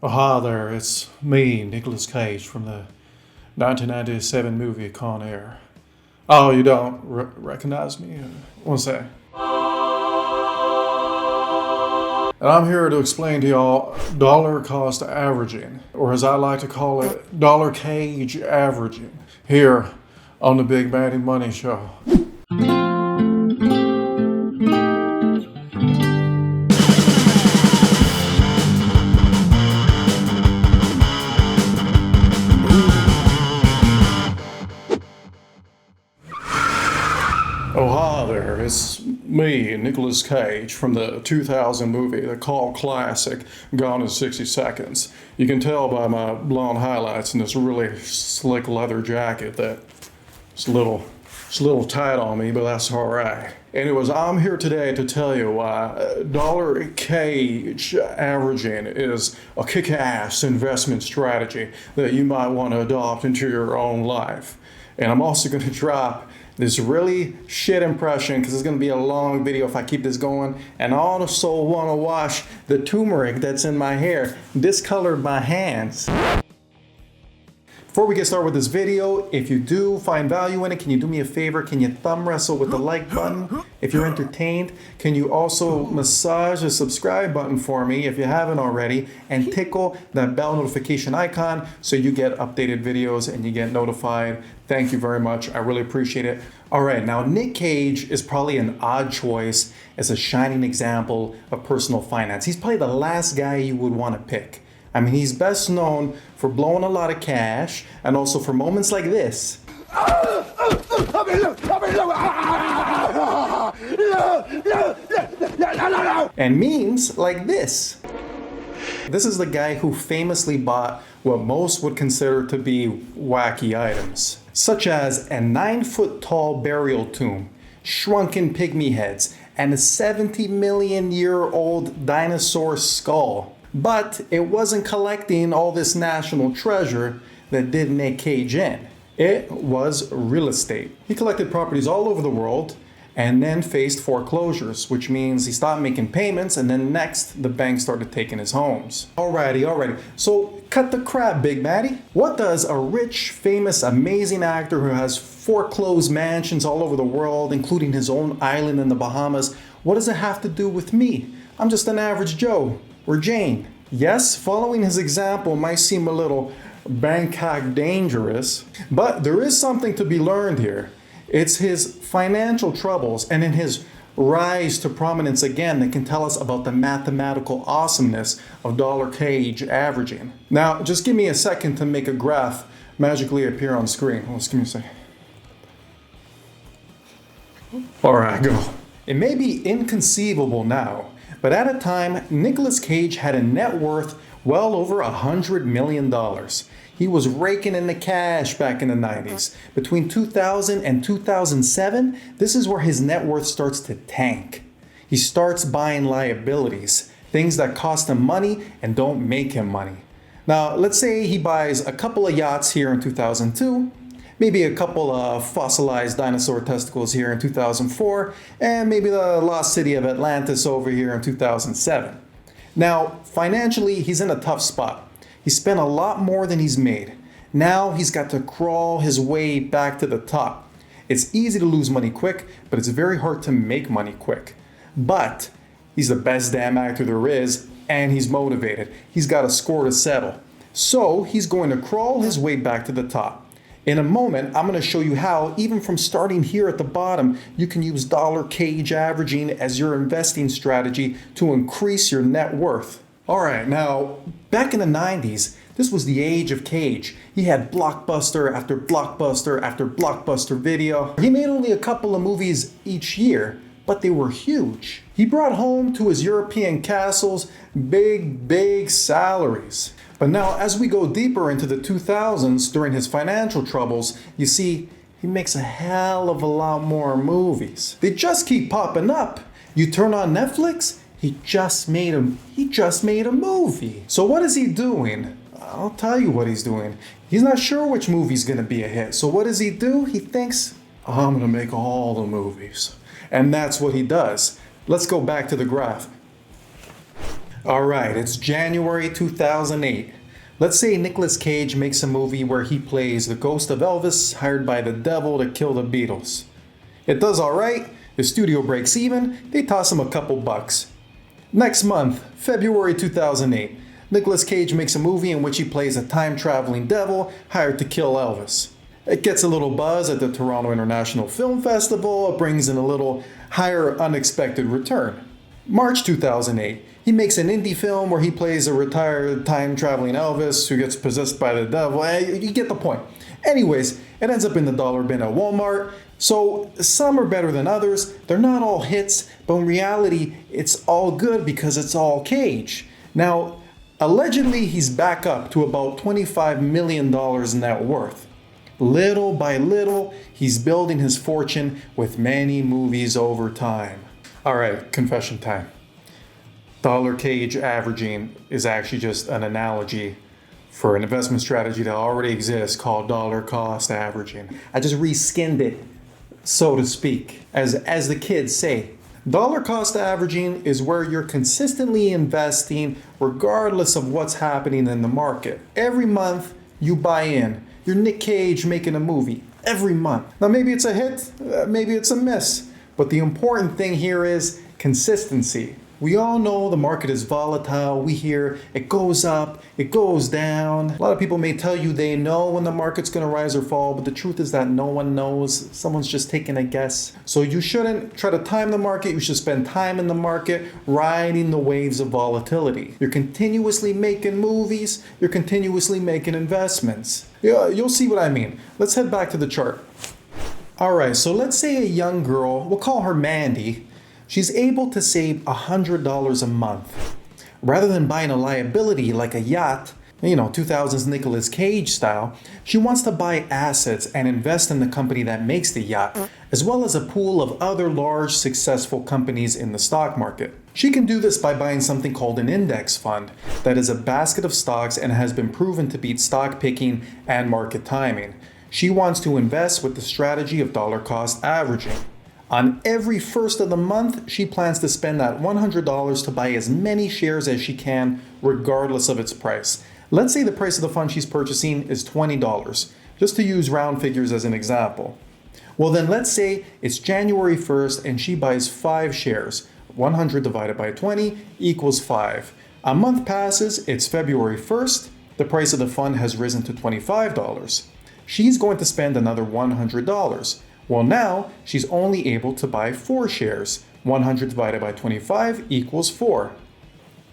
Oh, hi there, it's me, Nicolas Cage, from the 1997 movie Con Air. Oh, you don't recognize me? One sec. And I'm here to explain to y'all dollar cost averaging, or as I like to call it, dollar cage averaging, here on the Big Matty Money Show. Oh, hi there, it's me, Nicolas Cage, from the 2000 movie, the cult classic, Gone in 60 Seconds. You can tell by my blonde highlights and this really slick leather jacket that it's a little tight on me, but that's all right. Anyways, I'm here today to tell you why dollar cage averaging is a kick-ass investment strategy that you might want to adopt into your own life. And I'm also going to drop this really shit impression because it's going to be a long video if I keep this going. And I also want to wash the turmeric that's in my hair, discolored my hands. Before we get started with this video, if you do find value in it, can you do me a favor? Can you thumb wrestle with the like button? If you're entertained, can you also massage the subscribe button for me if you haven't already, and tickle that bell notification icon so you get updated videos and you get notified. Thank you very much. I really appreciate it. All right, now Nick Cage is probably an odd choice as a shining example of personal finance. He's probably the last guy you would want to pick. I mean, he's best known for blowing a lot of cash and also for moments like this. And memes like this. This is the guy who famously bought what most would consider to be wacky items, such as a 9-foot-tall burial tomb, shrunken pygmy heads, and a 70-million-year-old dinosaur skull. But it wasn't collecting all this national treasure that did Nick Cage in. It was real estate. He collected properties all over the world and then faced foreclosures, which means he stopped making payments, and then next, the bank started taking his homes. Alrighty. So cut the crap, Big Matty. What does a rich, famous, amazing actor who has foreclosed mansions all over the world, including his own island in the Bahamas, what does it have to do with me? I'm just an average Joe. Or Jane. Yes, following his example might seem a little Bangkok dangerous, but there is something to be learned here. It's his financial troubles and in his rise to prominence again that can tell us about the mathematical awesomeness of dollar cage averaging. Now, just give me a second to make a graph magically appear on screen. Just give me a second. All right, go. It may be inconceivable now, but at a time, Nicolas Cage had a net worth well over $100 million. He was raking in the cash back in the 90s. Between 2000 and 2007, this is where his net worth starts to tank. He starts buying liabilities, things that cost him money and don't make him money. Now, let's say he buys a couple of yachts here in 2002, maybe a couple of fossilized dinosaur testicles here in 2004, and maybe the lost city of Atlantis over here in 2007. Now, financially, he's in a tough spot. He spent a lot more than he's made. Now he's got to crawl his way back to the top. It's easy to lose money quick, but it's very hard to make money quick. But he's the best damn actor there is, and he's motivated. He's got a score to settle. So he's going to crawl his way back to the top. In a moment, I'm going to show you how, even from starting here at the bottom, you can use dollar cage averaging as your investing strategy to increase your net worth. All right, now, back in the 90s, this was the age of Cage. He had blockbuster after blockbuster after blockbuster video. He made only a couple of movies each year, but they were huge. He brought home to his European castles big salaries. But now, as we go deeper into the 2000s during his financial troubles, you see, he makes a hell of a lot more movies. They just keep popping up. You turn on Netflix, he just made a movie. So what is he doing? I'll tell you what he's doing. He's not sure which movie's gonna be a hit. So what does he do? He thinks, I'm gonna make all the movies. And that's what he does. Let's go back to the graph. All right, it's January 2008. Let's say Nicolas Cage makes a movie where he plays the ghost of Elvis hired by the devil to kill the Beatles. It does all right, the studio breaks even, they toss him a couple bucks. Next month, February 2008, Nicolas Cage makes a movie in which he plays a time-traveling devil hired to kill Elvis. It gets a little buzz at the Toronto International Film Festival, it brings in a little higher unexpected return. March 2008, he makes an indie film where he plays a retired time-traveling Elvis who gets possessed by the devil. You get the point. Anyways, it ends up in the dollar bin at Walmart. So some are better than others. They're not all hits, but in reality, it's all good because it's all Cage. Now, allegedly, he's back up to about $25 million net worth. Little by little, he's building his fortune with many movies over time. All right, confession time. Dollar Cage averaging is actually just an analogy for an investment strategy that already exists called dollar cost averaging. I just reskinned it, so to speak. As the kids say, dollar cost averaging is where you're consistently investing regardless of what's happening in the market. Every month you buy in. You're Nick Cage making a movie every month. Now maybe it's a hit, maybe it's a miss, but the important thing here is consistency. We all know the market is volatile. We hear it goes up, it goes down. A lot of people may tell you they know when the market's going to rise or fall, but the truth is that no one knows. Someone's just taking a guess. So you shouldn't try to time the market. You should spend time in the market riding the waves of volatility. You're continuously making movies. You're continuously making investments. Yeah, you'll see what I mean. Let's head back to the chart. All right, so let's say a young girl, we'll call her Mandy. She's able to save $100 a month. Rather than buying a liability like a yacht, 2000s Nicolas Cage style, she wants to buy assets and invest in the company that makes the yacht, as well as a pool of other large successful companies in the stock market. She can do this by buying something called an index fund, that is a basket of stocks and has been proven to beat stock picking and market timing. She wants to invest with the strategy of dollar cost averaging. On every first of the month, she plans to spend that $100 to buy as many shares as she can, regardless of its price. Let's say the price of the fund she's purchasing is $20, just to use round figures as an example. Well then, let's say it's January 1st and she buys 5 shares. 100 divided by 20 equals 5. A month passes, it's February 1st, the price of the fund has risen to $25. She's going to spend another $100. Well, now she's only able to buy 4 shares. 100 divided by 25 equals 4.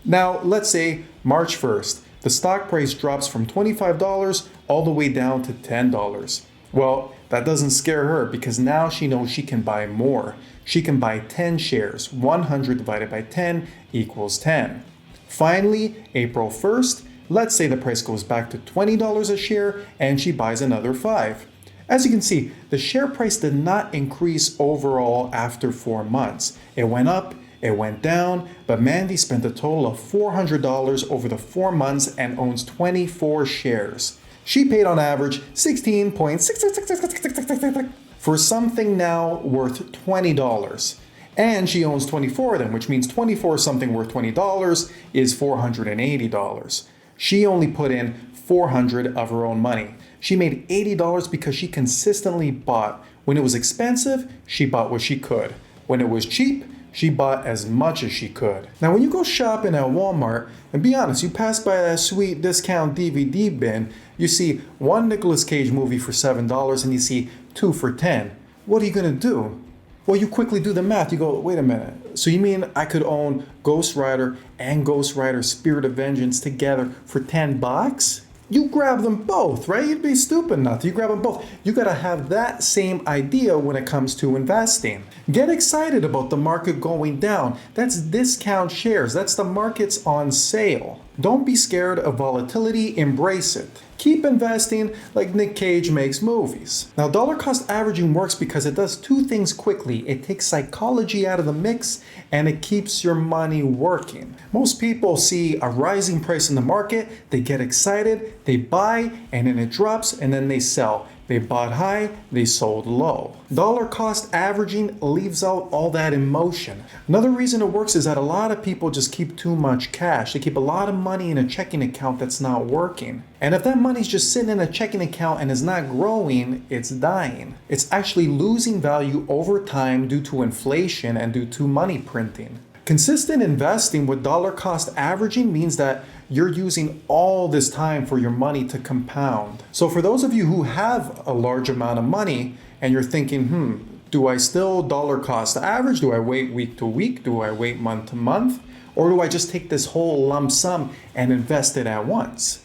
Now, let's say March 1st, the stock price drops from $25 all the way down to $10. Well, that doesn't scare her because now she knows she can buy more. She can buy 10 shares. 100 divided by 10 equals 10. Finally, April 1st, let's say the price goes back to $20 a share and she buys another 5. As you can see, the share price did not increase overall after 4 months. It went up, it went down, but Mandy spent a total of $400 over the 4 months and owns 24 shares. She paid on average 16.6 for something now worth $20. And she owns 24 of them, which means 24 something worth $20 is $480. She only put in $400 of her own money. She made $80 because she consistently bought. When it was expensive, she bought what she could. When it was cheap, she bought as much as she could. Now, when you go shopping at Walmart, and be honest, you pass by that sweet discount DVD bin, you see one Nicolas Cage movie for $7 and you see 2 for $10. What are you gonna do? Well, you quickly do the math. You go, wait a minute. So you mean I could own Ghost Rider and Ghost Rider Spirit of Vengeance together for $10? You grab them both, right? You'd be stupid not to. You grab them both. You gotta have that same idea when it comes to investing. Get excited about the market going down. That's discount shares. That's the market's on sale. Don't be scared of volatility. Embrace it. Keep investing like Nick Cage makes movies. Now, dollar cost averaging works because it does two things quickly. It takes psychology out of the mix and it keeps your money working. Most people see a rising price in the market, they get excited, they buy, and then it drops, and then they sell. They bought high, they sold low. Dollar cost averaging leaves out all that emotion. Another reason it works is that a lot of people just keep too much cash. They keep a lot of money in a checking account that's not working. And if that money's just sitting in a checking account and is not growing, it's dying. It's actually losing value over time due to inflation and due to money printing. Consistent investing with dollar cost averaging means that you're using all this time for your money to compound. So for those of you who have a large amount of money and you're thinking, do I still dollar cost average? Do I wait week to week? Do I wait month to month? Or do I just take this whole lump sum and invest it at once?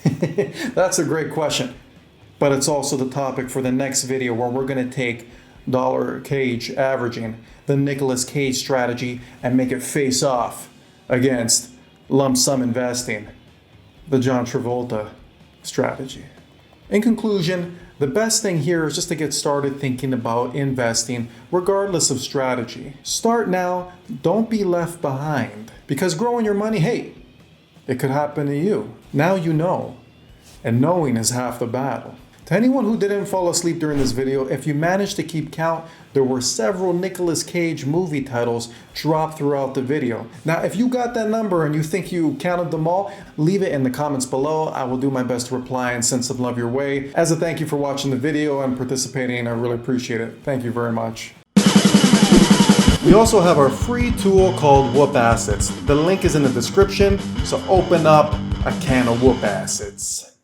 That's a great question. But it's also the topic for the next video where we're gonna take dollar Cage averaging, the Nicolas Cage strategy, and make it face off against lump sum investing, the John Travolta strategy. In conclusion, the best thing here is just to get started thinking about investing regardless of strategy. Start now, don't be left behind. Because growing your money, hey, it could happen to you. Now you know, and knowing is half the battle. To anyone who didn't fall asleep during this video, if you managed to keep count, there were several Nicolas Cage movie titles dropped throughout the video. Now, if you got that number and you think you counted them all, leave it in the comments below. I will do my best to reply and send some love your way. As a thank you for watching the video and participating, I really appreciate it. Thank you very much. We also have our free tool called Whoop Assets. The link is in the description, so open up a can of Whoop Assets.